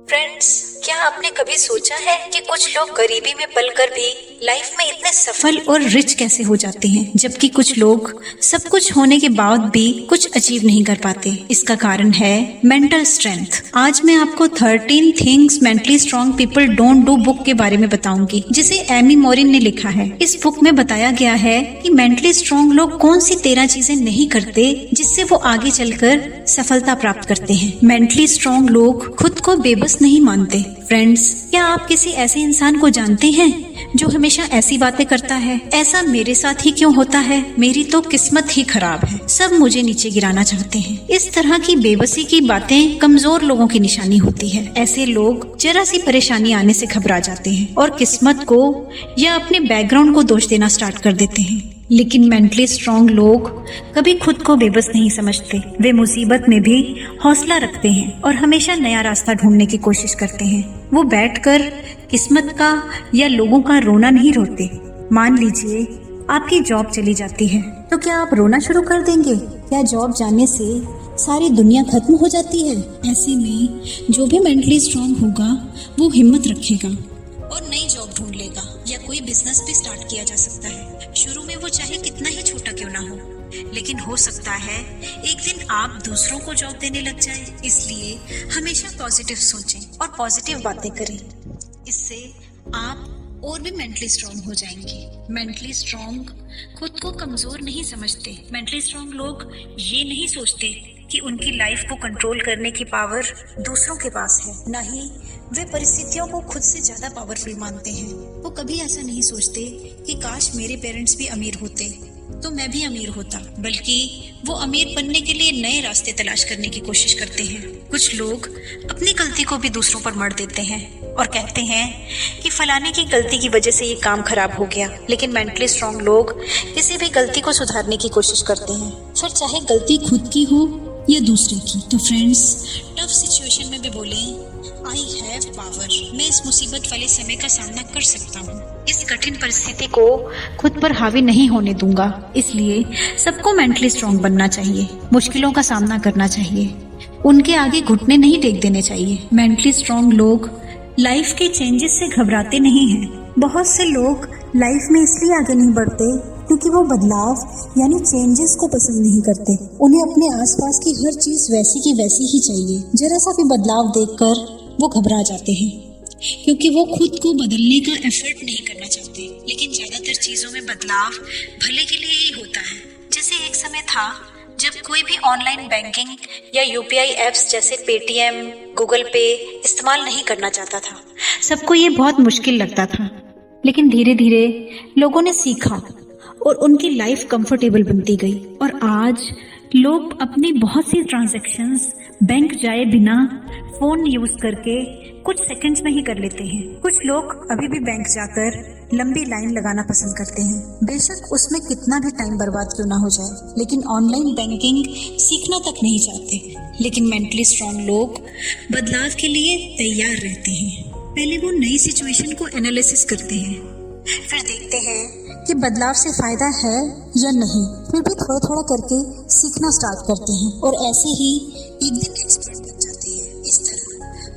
Friends, क्या आपने कभी सोचा है कि कुछ लोग गरीबी में पलकर भी लाइफ में इतने सफल और रिच कैसे हो जाते हैं, जबकि कुछ लोग सब कुछ होने के बाद भी कुछ अचीव नहीं कर पाते। इसका कारण है मेंटल स्ट्रेंथ। आज मैं आपको 13 things mentally strong people don't do book के बारे में बताऊंगी, जिसे एमी मोरिन ने लिखा है। इस बुक में बताया गया है कि मेंटली स्ट्रांग लोग कौन सी 13 चीजें नहीं करते जिससे वो आगे चलकर सफलता प्राप्त करते हैं। मेंटली स्ट्रांग लोग खुद को बेबस नहीं मानते। फ्रेंड्स, क्या आप किसी ऐसे इंसान को जानते हैं जो हमेशा ऐसी बातें करता है, ऐसा मेरे साथ ही क्यों होता है, मेरी तो किस्मत ही खराब है, सब मुझे नीचे गिराना चाहते हैं। इस तरह की बेबसी की बातें कमजोर लोगों की निशानी होती है। ऐसे लोग जरा सी परेशानी आने से घबरा जाते हैं और किस्मत को या अपने बैकग्राउंड को दोष देना स्टार्ट कर देते हैं। लेकिन मेंटली स्ट्रांग लोग कभी खुद को बेबस नहीं समझते। वे मुसीबत में भी हौसला रखते हैं और हमेशा नया रास्ता ढूंढने की कोशिश करते हैं। वो बैठकर किस्मत का या लोगों का रोना नहीं रोते। मान लीजिए आपकी जॉब चली जाती है, तो क्या आप रोना शुरू कर देंगे? क्या जॉब जाने से सारी दुनिया खत्म हो जाती है? ऐसे में जो भी मेंटली स्ट्रांग होगा वो हिम्मत रखेगा और नई जॉब ढूंढ लेगा, या कोई बिजनेस भी स्टार्ट किया जा सकता है। शुरू में वो चाहे कितना ही छोटा क्यों ना हो, लेकिन हो सकता है एक दिन आप दूसरों को जॉब देने लग जाए। इसलिए हमेशा पॉजिटिव सोचें और पॉजिटिव बातें करें। इससे आप और भी मेंटली स्ट्रांग हो जाएंगे। मेंटली स्ट्रांग खुद को कमजोर नहीं समझते। मेंटली स्ट्रांग लोग ये नहीं सोचते कि उनकी लाइफ को कंट्रोल करने की पावर दूसरों के पास है, ना ही वे परिस्थितियों को खुद से ज्यादा पावरफुल मानते हैं। वो कभी ऐसा नहीं सोचते कि काश मेरे पेरेंट्स भी अमीर होते तो मैं भी अमीर होता, बल्कि वो अमीर बनने के लिए नए रास्ते तलाश करने की कोशिश करते हैं। कुछ लोग अपनी गलती को भी दूसरों पर मढ़ देते हैं और कहते हैं कि फलाने की गलती की वजह से ये काम खराब हो गया। लेकिन मेंटली स्ट्रांग लोग किसी भी गलती को सुधारने की कोशिश करते हैं, फिर चाहे गलती खुद की हो या दूसरे की। तो फ्रेंड्स, टफ सिचुएशन में भी बोलें आई हैव पावर, मैं इस मुसीबत वाले समय का सामना कर सकता हूँ। इस कठिन परिस्थिति को खुद पर हावी नहीं होने दूंगा। इसलिए सबको मेंटली स्ट्रांग बनना चाहिए, मुश्किलों का सामना करना चाहिए, उनके आगे घुटने नहीं टेक देने चाहिए। मेंटली स्ट्रांग लोग लाइफ के चेंजेस से घबराते नहीं हैं। बहुत से लोग लाइफ में इसलिए आगे नहीं बढ़ते क्योंकि वो बदलाव यानी चेंजेस को पसंद नहीं करते। उन्हें अपने आसपास की हर चीज वैसी की वैसी ही चाहिए। जरा सा भी बदलाव देखकर वो घबरा जाते हैं क्योंकि वो खुद को बदलने का एफर्ट नहीं करना चाहते। लेकिन ज्यादातर चीजों में बदलाव भले के लिए ही होता है। जैसे एक समय था जब कोई भी ऑनलाइन बैंकिंग या यूपीआई एप्स जैसे पेटीएम, गूगल पे इस्तेमाल नहीं करना चाहता था। सबको ये बहुत मुश्किल लगता था, लेकिन धीरे धीरे लोगों ने सीखा और उनकी लाइफ कंफर्टेबल बनती गई। और आज लोग अपनी बहुत सी ट्रांजैक्शंस बैंक जाए बिना फोन यूज करके कुछ सेकंड्स में ही कर लेते हैं। कुछ लोग अभी भी बैंक जाकर लंबी लाइन लगाना पसंद करते हैं, बेशक उसमें कितना भी टाइम बर्बाद क्यों ना हो जाए। लेकिन ऑनलाइन बैंकिंग सीखना तक नहीं चाहते। लेकिन मेंटली स्ट्रांग लोग बदलाव के लिए तैयार रहते हैं। पहले वो नई सिचुएशन को एनालिसिस करते हैं, फिर देखते हैं कि बदलाव से फायदा है या नहीं, फिर भी थोड़ा थोड़ा करके सीखना स्टार्ट करते हैं और ऐसे ही एक दिन एक्सपर्ट बन जाते हैं। इस तरह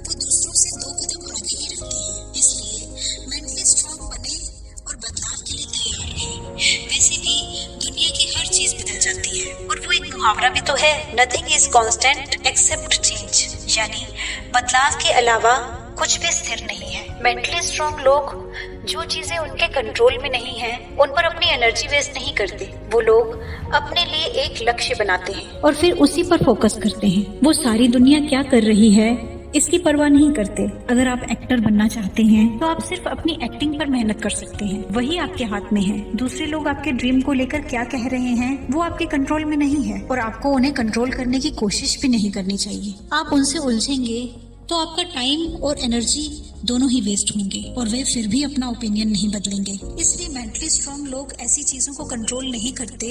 वो दूसरों से 2 कदम आगे ही रहते हैं। इसलिए मेंटली स्ट्रांग बने और बदलाव के लिए तैयार रहें। वैसे भी दुनिया की हर चीज बदल जाती है और वो एक मुहावरा भी तो है, nothing is constant except change, यानी बदलाव के अलावा कुछ भी स्थिर नहीं है। मेंटली स्ट्रांग लोग जो चीजें उनके कंट्रोल में नहीं है उन पर अपनी एनर्जी वेस्ट नहीं करते। वो लोग अपने लिए एक लक्ष्य बनाते हैं और फिर उसी पर फोकस करते हैं। वो सारी दुनिया क्या कर रही है इसकी परवाह नहीं करते। अगर आप एक्टर बनना चाहते हैं तो आप सिर्फ अपनी एक्टिंग पर मेहनत कर सकते हैं, वही आपके हाथ में है। दूसरे लोग आपके ड्रीम को लेकर क्या कह रहे हैं वो आपके कंट्रोल में नहीं है और आपको उन्हें कंट्रोल करने की कोशिश भी नहीं करनी चाहिए। आप उनसे उलझेंगे तो आपका टाइम और एनर्जी दोनों ही वेस्ट होंगे और वे फिर भी अपना ओपिनियन नहीं बदलेंगे। इसलिए मेंटली स्ट्रांग लोग ऐसी चीजों को कंट्रोल नहीं करते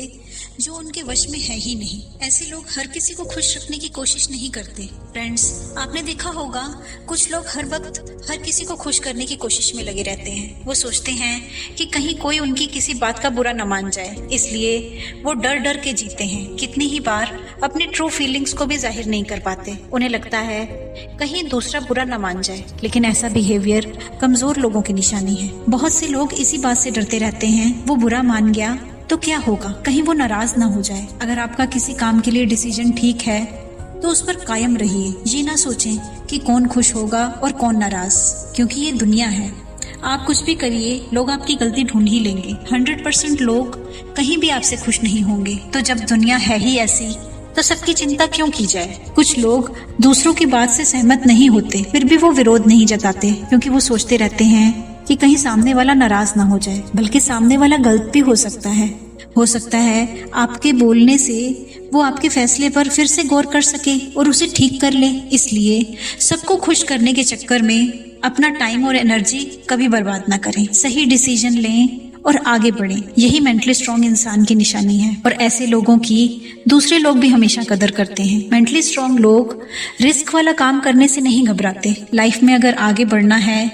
जो उनके वश में है ही नहीं। ऐसे लोग हर किसी को खुश रखने की कोशिश नहीं करते। फ्रेंड्स, आपने देखा होगा कुछ लोग हर वक्त हर किसी को खुश करने की कोशिश में लगे रहते हैं। वो सोचते हैं कि कहीं कोई उनकी किसी बात का बुरा न मान जाए, इसलिए वो डर डर के जीते हैं। कितनी ही बार अपने ट्रू फीलिंग्स को भी जाहिर नहीं कर पाते। उन्हें लगता है कहीं दूसरा बुरा न मान जाए। लेकिन ऐसा बिहेवियर कमजोर लोगों की निशानी है। बहुत से लोग इसी बात से डरते रहते हैं, वो बुरा मान गया तो क्या होगा, कहीं वो नाराज ना हो जाए। अगर आपका किसी काम के लिए डिसीजन ठीक है तो उस पर कायम रहिए। ये ना सोचें कि कौन खुश होगा और कौन नाराज, क्योंकि ये दुनिया है। आप कुछ भी करिए, लोग आपकी गलती ढूंढ ही लेंगे। 100% लोग कहीं भी आपसे खुश नहीं होंगे। तो जब दुनिया है ही ऐसी, तो सबकी चिंता क्यों की जाए। कुछ लोग दूसरों की बात से सहमत नहीं होते, फिर भी वो विरोध नहीं जताते, क्योंकि वो सोचते रहते हैं कि कहीं सामने वाला नाराज ना हो जाए। बल्कि सामने वाला गलत भी हो सकता है। आपके बोलने से वो आपके फैसले पर फिर से गौर कर सके और उसे ठीक कर ले। इसलिए सबको खुश करने के चक्कर में अपना टाइम और एनर्जी कभी बर्बाद ना करें। सही डिसीजन लें और आगे बढ़ें। यही मेंटली स्ट्रांग इंसान की निशानी है। और ऐसे लोगों की दूसरे लोग भी हमेशा कदर करते हैं। मेंटली स्ट्रांग लोग रिस्क वाला काम करने से नहीं घबराते। लाइफ में अगर आगे बढ़ना है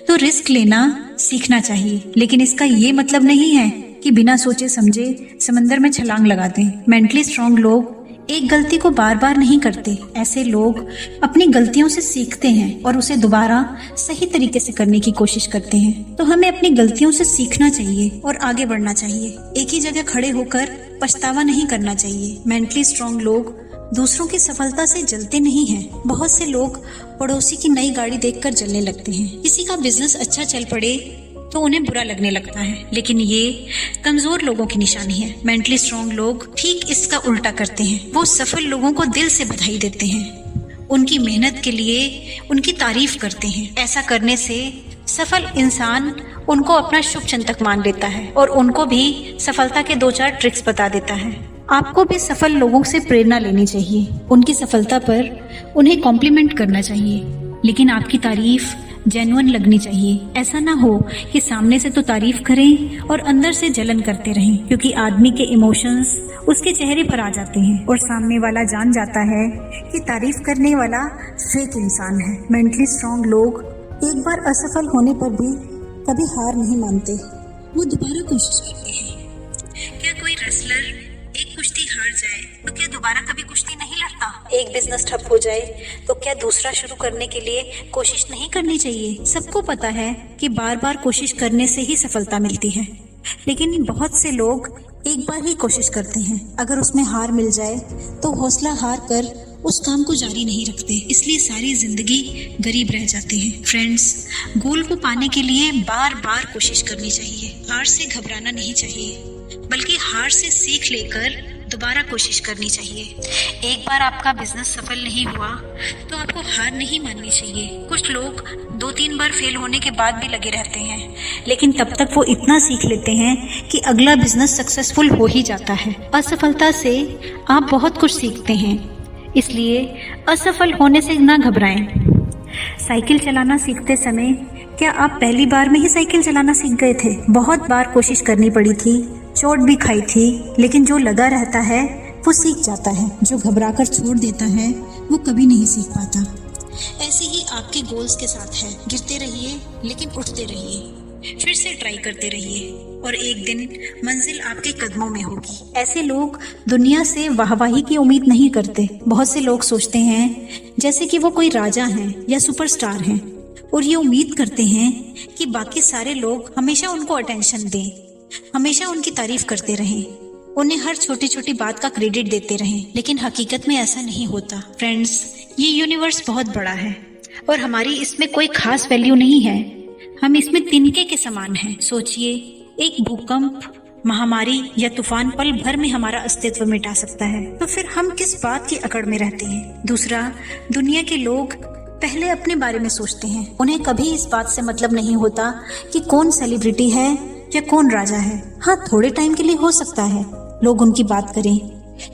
तो रिस्क लेना सीखना चाहिए, लेकिन इसका ये मतलब नहीं है कि बिना सोचे समझे समंदर में छलांग लगा दें। मेंटली स्ट्रांग लोग एक गलती को बार बार नहीं करते। ऐसे लोग अपनी गलतियों से सीखते हैं और उसे दोबारा सही तरीके से करने की कोशिश करते हैं। तो हमें अपनी गलतियों से सीखना चाहिए और आगे बढ़ना चाहिए। एक ही जगह खड़े होकर पछतावा नहीं करना चाहिए। मेंटली स्ट्रांग लोग दूसरों की सफलता से जलते नहीं हैं। बहुत से लोग पड़ोसी की नई गाड़ी देखकर जलने लगते हैं। किसी का बिजनेस अच्छा चल पड़े तो उन्हें बुरा लगने लगता है, लेकिन ये कमजोर लोगों की निशानी है। मेंटली स्ट्रांग लोग ठीक इसका उल्टा करते हैं। वो सफल लोगों को दिल से बधाई देते हैं, उनकी मेहनत के लिए उनकी तारीफ करते हैं। ऐसा करने से सफल इंसान उनको अपना शुभ चिंतक मान लेता है और उनको भी सफलता के 2-4 ट्रिक्स बता देता है। आपको भी सफल लोगों से प्रेरणा लेनी चाहिए। उनकी सफलता पर उन्हें कॉम्प्लीमेंट करना चाहिए, लेकिन आपकी तारीफ जेन्युइन लगनी चाहिए। ऐसा ना हो कि सामने से तो तारीफ करें और अंदर से जलन करते रहें, क्योंकि आदमी के इमोशंस उसके चेहरे पर आ जाते हैं और सामने वाला जान जाता है कि तारीफ करने वाला फेक इंसान है। मेंटली स्ट्रांग लोग एक बार असफल होने पर भी कभी हार नहीं मानते, वो दोबारा कोशिश करते हैं। क्या कोई रेसलर एक कुश्ती हार जाए तो क्या दोबारा कभी कुश्ती नहीं लड़ता? एक बिजनेस ठप हो जाए तो क्या दूसरा शुरू करने के लिए कोशिश नहीं करनी चाहिए? सबको पता है कि बार बार कोशिश करने से ही सफलता मिलती है, लेकिन बहुत से लोग एक बार ही कोशिश करते हैं। अगर उसमें हार मिल जाए तो हौसला हार कर उस काम को जारी नहीं रखते, इसलिए सारी जिंदगी गरीब रह जाते हैं। फ्रेंड्स, गोल को पाने के लिए बार बार कोशिश करनी चाहिए। हार से घबराना नहीं चाहिए, बल्कि हार से सीख लेकर दोबारा कोशिश करनी चाहिए। एक बार आपका बिजनेस सफल नहीं हुआ तो आपको हार नहीं माननी चाहिए। कुछ लोग 2-3 बार फेल होने के बाद भी लगे रहते हैं, लेकिन तब तक वो इतना सीख लेते हैं कि अगला बिजनेस सक्सेसफुल हो ही जाता है। असफलता से आप बहुत कुछ सीखते हैं, इसलिए असफल होने से ना घबराएं। साइकिल चलाना सीखते समय क्या आप पहली बार में ही साइकिल चलाना सीख गए थे? बहुत बार कोशिश करनी पड़ी थी, चोट भी खाई थी, लेकिन जो लगा रहता है वो सीख जाता है। जो घबराकर छोड़ देता है वो कभी नहीं सीख पाता। ऐसे ही आपके गोल्स के साथ है। गिरते रहिए लेकिन उठते रहिए, फिर से ट्राई करते रहिए और एक दिन मंजिल आपके कदमों में होगी। ऐसे लोग दुनिया से वाहवाही की उम्मीद नहीं करते। बहुत से लोग सोचते हैं जैसे कि वो कोई राजा हैं या सुपरस्टार हैं, और ये उम्मीद करते हैं कि बाकी सारे लोग हमेशा उनको अटेंशन दें, हमेशा उनकी तारीफ करते रहें, उन्हें हर छोटी छोटी बात का क्रेडिट देते रहें। लेकिन हकीकत में ऐसा नहीं होता। फ्रेंड्स, ये यूनिवर्स बहुत बड़ा है और हमारी इसमें कोई खास वैल्यू नहीं है। हम इसमें तिनके के समान हैं। सोचिए, एक भूकंप, महामारी या तूफान पल भर में हमारा अस्तित्व मिटा सकता है, तो फिर हम किस बात की अकड़ में रहते हैं? दूसरा, दुनिया के लोग पहले अपने बारे में सोचते हैं। उन्हें कभी इस बात से मतलब नहीं होता कि कौन सेलिब्रिटी है या कौन राजा है। हाँ, थोड़े टाइम के लिए हो सकता है लोग उनकी बात करें,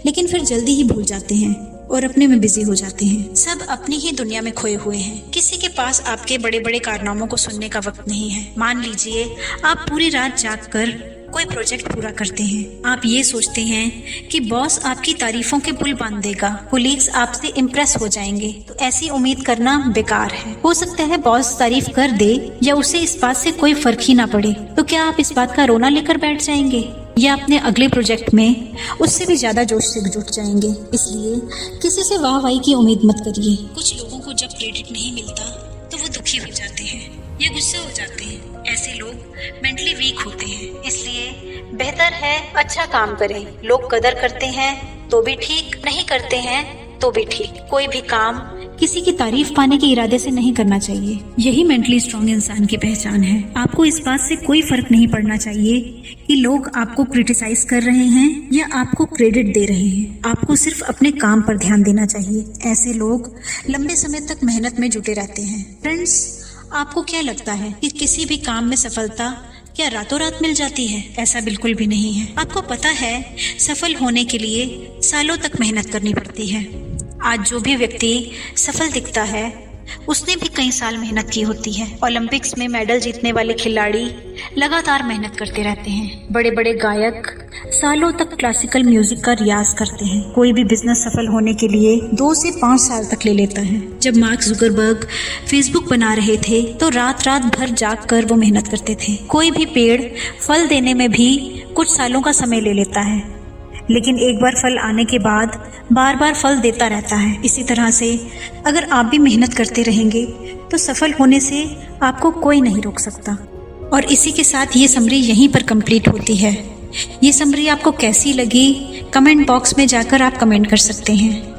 लेकिन फिर जल्दी ही भूल जाते हैं और अपने में बिजी हो जाते हैं। सब अपनी ही दुनिया में खोए हुए हैं। किसी के पास आपके बड़े बड़े कारनामों को सुनने का वक्त नहीं है। मान लीजिए आप पूरी रात जाग कर कोई प्रोजेक्ट पूरा करते हैं। आप ये सोचते हैं कि बॉस आपकी तारीफों के पुल बांध देगा, कोलीग्स आपसे इम्प्रेस हो जाएंगे, तो ऐसी उम्मीद करना बेकार है। हो सकता है बॉस तारीफ कर दे या उसे इस बात से कोई फर्क ही ना पड़े, तो क्या आप इस बात का रोना लेकर बैठ जाएंगे? या अपने अगले प्रोजेक्ट में उससे भी ज़्यादा जोश से जुट जाएंगे। इसलिए किसी से वाहवाही की उम्मीद मत करिए। कुछ लोगों को जब क्रेडिट नहीं मिलता तो वो दुखी हो जाते हैं या गुस्से हो जाते हैं। ऐसे लोग मेंटली वीक होते हैं। इसलिए बेहतर है अच्छा काम करें। लोग कदर करते हैं तो भी ठीक, नहीं करते हैं तो भी ठीक। कोई भी काम किसी की तारीफ पाने के इरादे से नहीं करना चाहिए। यही मेंटली स्ट्रांग इंसान की पहचान है। आपको इस बात से कोई फर्क नहीं पड़ना चाहिए कि लोग आपको क्रिटिसाइज कर रहे हैं या आपको क्रेडिट दे रहे हैं। आपको सिर्फ अपने काम पर ध्यान देना चाहिए। ऐसे लोग लंबे समय तक मेहनत में जुटे रहते हैं। फ्रेंड्स, आपको क्या लगता है कि किसी भी काम में सफलता क्या रातों रात मिल जाती है? ऐसा बिल्कुल भी नहीं है। आपको पता है, सफल होने के लिए सालों तक मेहनत करनी पड़ती है। आज जो भी व्यक्ति सफल दिखता है उसने भी कई साल मेहनत की होती है। ओलंपिक्स में मेडल जीतने वाले खिलाड़ी लगातार मेहनत करते रहते हैं। बड़े बड़े गायक सालों तक क्लासिकल म्यूजिक का रियाज करते हैं। कोई भी बिजनेस सफल होने के लिए 2 से 5 साल तक ले लेता है। जब मार्क जुकरबर्ग फेसबुक बना रहे थे तो रात रात भर जाग कर वो मेहनत करते थे। कोई भी पेड़ फल देने में भी कुछ सालों का समय ले लेता है, लेकिन एक बार फल आने के बाद बार बार फल देता रहता है। इसी तरह से अगर आप भी मेहनत करते रहेंगे तो सफल होने से आपको कोई नहीं रोक सकता। और इसी के साथ ये समरी यहीं पर कंप्लीट होती है। ये समरी आपको कैसी लगी, कमेंट बॉक्स में जाकर आप कमेंट कर सकते हैं।